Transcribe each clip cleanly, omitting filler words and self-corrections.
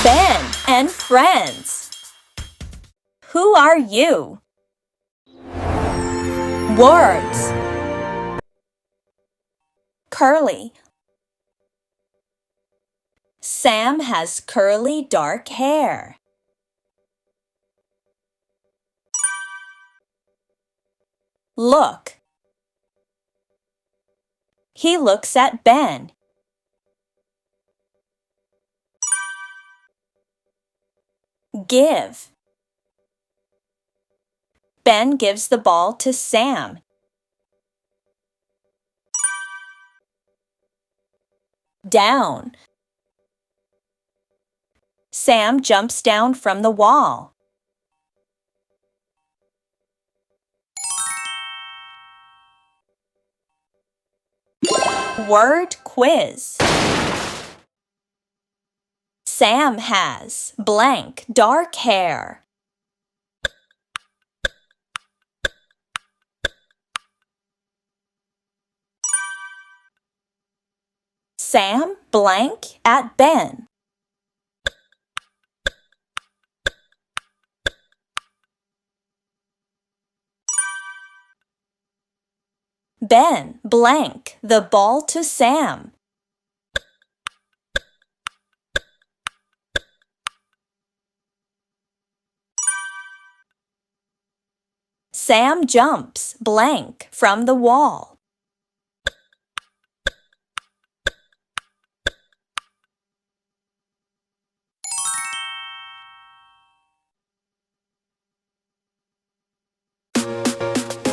Ben and friends. Who are you? Words. Curly. Sam has curly dark hair. Look. He looks at Ben. Give. Ben gives the ball to Sam. Down. Sam jumps down from the wall. Word quiz. Sam has blank dark hair. Sam blank at Ben. Ben blank the ball to Sam. Sam jumps blank from the wall.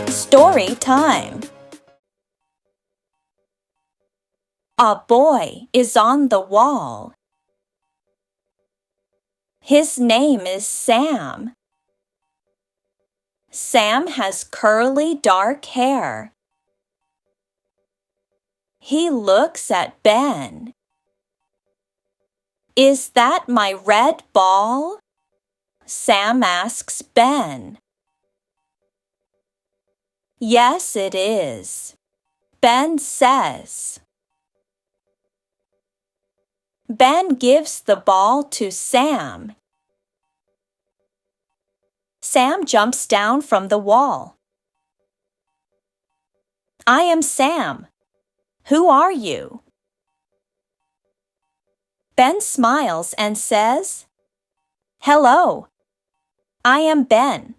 Story time. A boy is on the wall. His name is Sam. Sam has curly dark hair. He looks at Ben. Is that my red ball? Sam asks Ben. Yes, it is, Ben says. Ben gives the ball to Sam. Sam jumps down from the wall. I am Sam. Who are you? Ben smiles and says, Hello, I am Ben.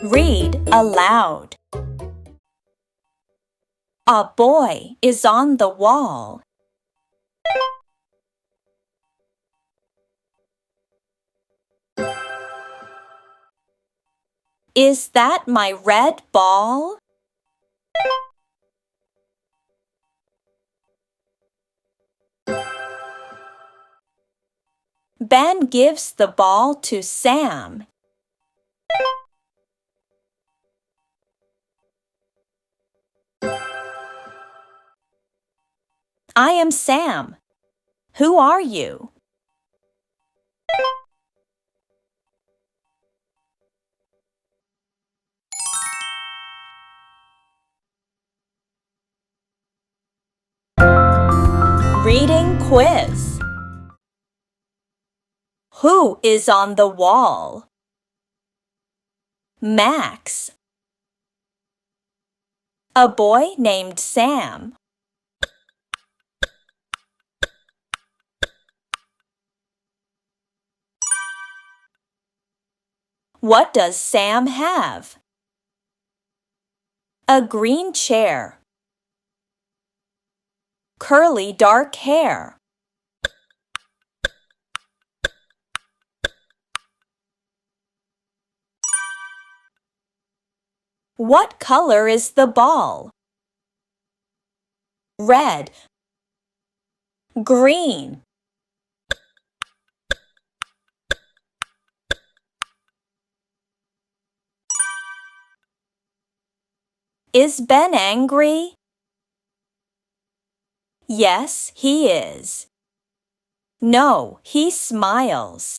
Read aloud. A boy is on the wall. Is that my red ball? Ben gives the ball to Sam. I am Sam. Who are you? Reading quiz. Who is on the wall? Max. A boy named Sam. What does Sam have? A green chair. Curly dark hair. What color is the ball? Red. Green. Is Ben angry? Yes, he is. No, he smiles.